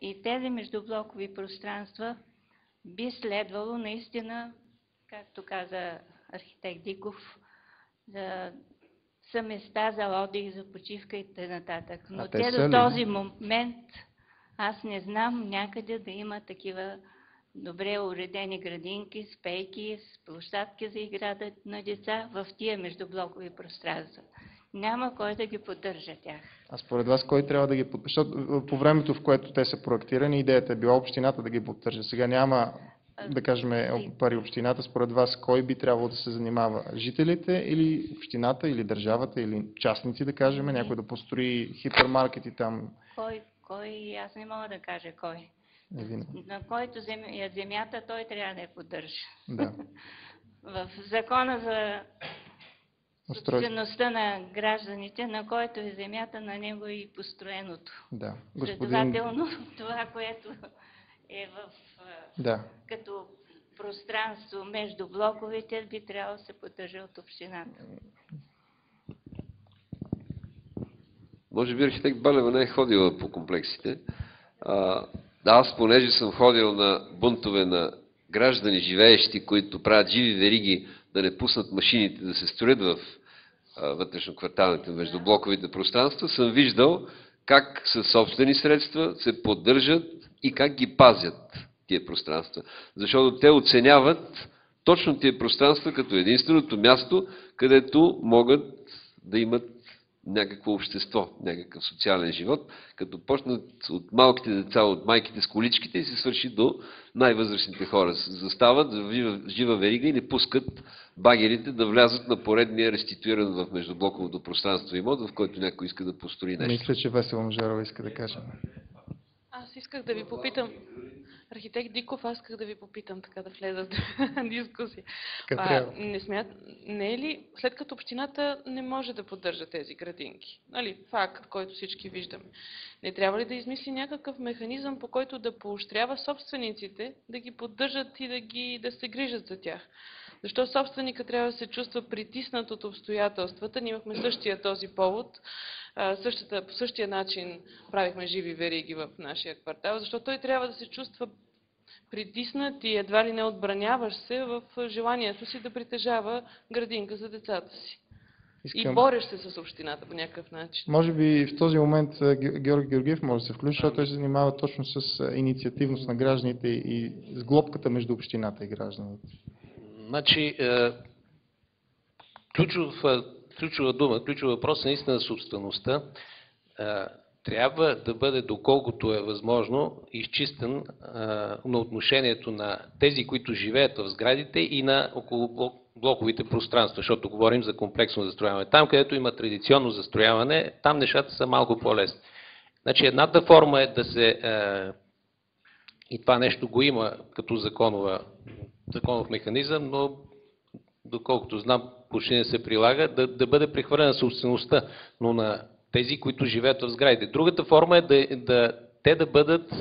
И тези междублокови пространства би следвало наистина, както каза архитект Диков, да са места за отдих, за почивка и т.н. Но те до този момент аз не знам някъде да има такива добре уредени градинки, спейки, с площадки за игра на деца в тия междублокови пространства. Няма кой да ги поддържа тях. А според вас кой трябва да ги поддържа? Защото по времето, в което те са проектирани, идеята е била общината да ги поддържа. Сега няма, да кажем, пари общината. Според вас кой би трябвало да се занимава? Жителите или общината, или държавата, или частници, да кажем, някой да построи хипермаркети там? Кой? Аз не мога да кажа кой. На който е земята, той трябва да я поддържа. Да. В закона за собствеността на гражданите, на който е земята, на него е и построеното. Да. Следователно, това, което е като пространство между блоковете, би трябвало да се поддържа от общината. Може би архитект Балева не е ходила по комплексите. Аз, понеже съм ходил на бунтове на граждани, живеещи, които правят живи вериги, да не пуснат машините да се строят в вътрешно-кварталните междублоковите пространства, съм виждал как със собствени средства се поддържат и как ги пазят тия пространства. Защото те оценяват точно тия пространства като единственото място, където могат да имат някакво общество, някакъв социален живот, като почнат от малките деца, от майките с количките и се свърши до най-възрастните хора. Застават в жива верига и не пускат багерите да влязат на поредния реституиран в междублоковото пространство имот, в който някой иска да построи нещо. Мисля, че Весела Мажарова иска да каже. Аз исках да ви попитам, архитект Диков, аз исках да ви попитам, така да влеза в дискусия. Не е ли, след като общината не може да поддържа тези градинки, нали, факт, който всички виждаме, не трябва ли да измисли някакъв механизъм, по който да поощрява собствениците да ги поддържат и да се грижат за тях? Защо собственика трябва да се чувства притиснат от обстоятелствата? Ние имахме същия този повод, по същия начин правихме живи вериги в нашия квартал, защото той трябва да се чувства притиснат и едва ли не отбраняваш се в желанието си да притежава градинка за децата си. И бореш се с общината по някакъв начин. Може би в този момент Георги Георгиев може да се включи, защото той се занимава точно с инициативност на гражданите и с глобката между общината и гражданите. Значи, ключова дума, ключов въпрос е наистина собствеността. Трябва да бъде, доколкото е възможно, изчистен на отношението на тези, които живеят в сградите и на около блоковите пространства, защото говорим за комплексно застрояване. Там, където има традиционно застрояване, там нещата са малко по-лесни. Значи, едната форма е да се, и това нещо го има като законов механизъм, но доколкото знам, почти не се прилага, да бъде прехвърлена собствеността, но на тези, които живеят в сградите. Другата форма е те да бъдат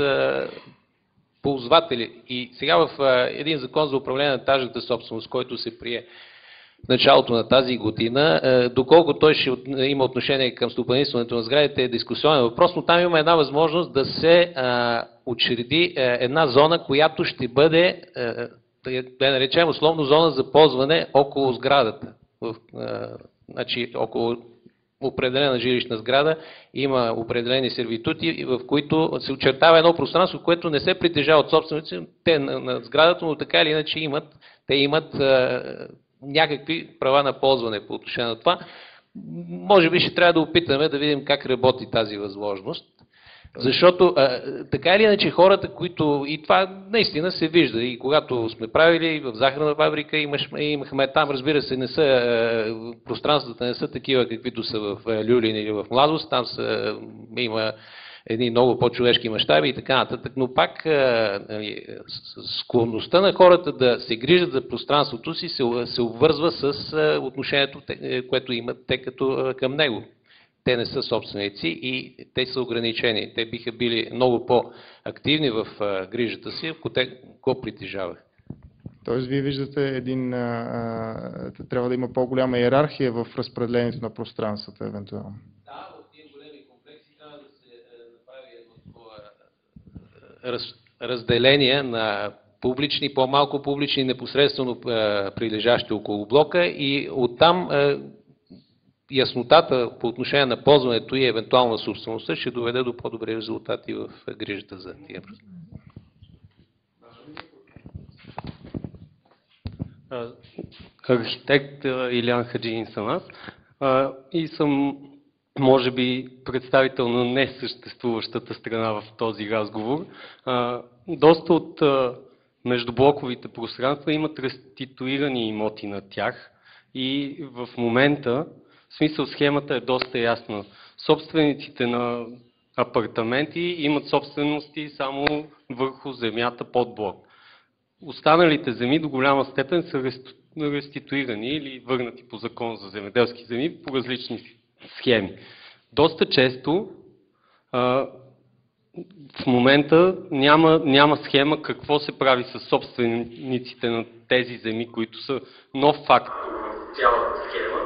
ползватели. И сега в един закон за управление на етажната собственост, който се прие в началото на тази година, доколко той ще има отношение към стопанисването на сградите, е дискусионен въпрос, но там има една възможност да се учреди една зона, която ще бъде, да наречем условно, зона за ползване около сградата. Значи около определена жилищна сграда има определени сервитути, в които се очертава едно пространство, което не се притежава от собственици, те на сградата, но така или иначе имат някакви права на ползване по отношение на това. Може би ще трябва да опитаме да видим как работи тази възможност. Защото така или иначе хората, които, и това наистина се вижда, и когато сме правили в захарна фабрика, имахме там, разбира се, пространствата не са такива, каквито са в Люлин или в Младост, там има едни много по-човешки мащаби и така нататък, но пак склонността на хората да се грижат за пространството си се обвързва с отношението, което имат те към него. Те не са собственици и те са ограничени. Те биха били много по-активни в грижата си, ако те го притежават. Тоест, вие виждате трябва да има по-голяма иерархия в разпределението на пространствата, евентуално. Да, в тези големи комплекси трябва да се направи едно такова разделение на публични, по-малко публични, непосредствено прилежащи около блока и оттам яснотата по отношение на ползването и евентуална собствеността ще доведе до по-добри резултати в грижата за тия. Архитект Илян Хаджиин съм аз и съм, може би, представител на несъществуващата страна в този разговор. Доста от междублоковите пространства имат реституирани имоти на тях и в момента, в смисъл схемата е доста ясна. Собствениците на апартаменти имат собствености само върху земята под блок. Останалите земи до голяма степен са реституирани или върнати по закон за земеделски земи по различни схеми. Доста често в момента няма схема какво се прави с собствениците на тези земи, които са нов факт в цялата схема.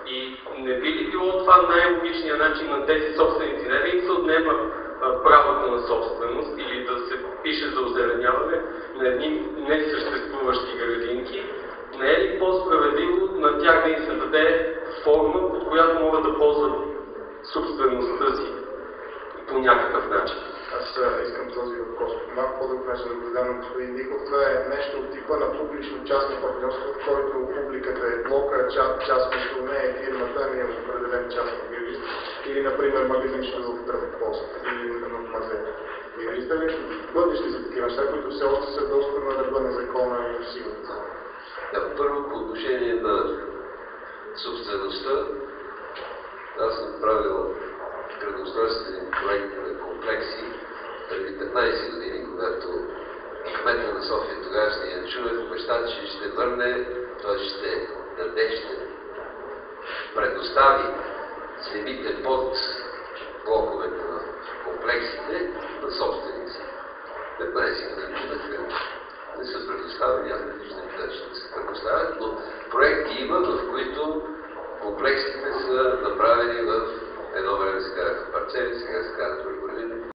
И не би ли било това най-логичният начин на тези собственици? Не да им се отнема правото на собственост или да се пише за озеленяване на едни несъществуващи градинки? Не е ли по-справедливо на тях да им се даде форма, по която могат да ползват собствеността си по някакъв начин? Аз искам този въпрос по малко по-друг начин да го задам на господин Диков. Това е нещо от типа на публично-частно партньорство, в който публиката е блока, частното не е фирмата, не е определен частен юрист. Или, например, магазинчето в Травопост или в Мазет. И виждате ли бъдещи за такива неща, които все още са доста на ръба на закона и в силата? Да, първо по отношение на собствеността, аз съм правил градоустройствени проекти на комплекси преди 15 години, когато кмета на София тогавашния Чунев обеща, че ще върне, т.е. ще даде, ще предостави земите под блоковете на комплексите на собственици. 15 години не са предоставени, аз не виждам къде ще се предоставят, но проекти има, в които комплексите са направени в едно време се казаха парцели, сега се казват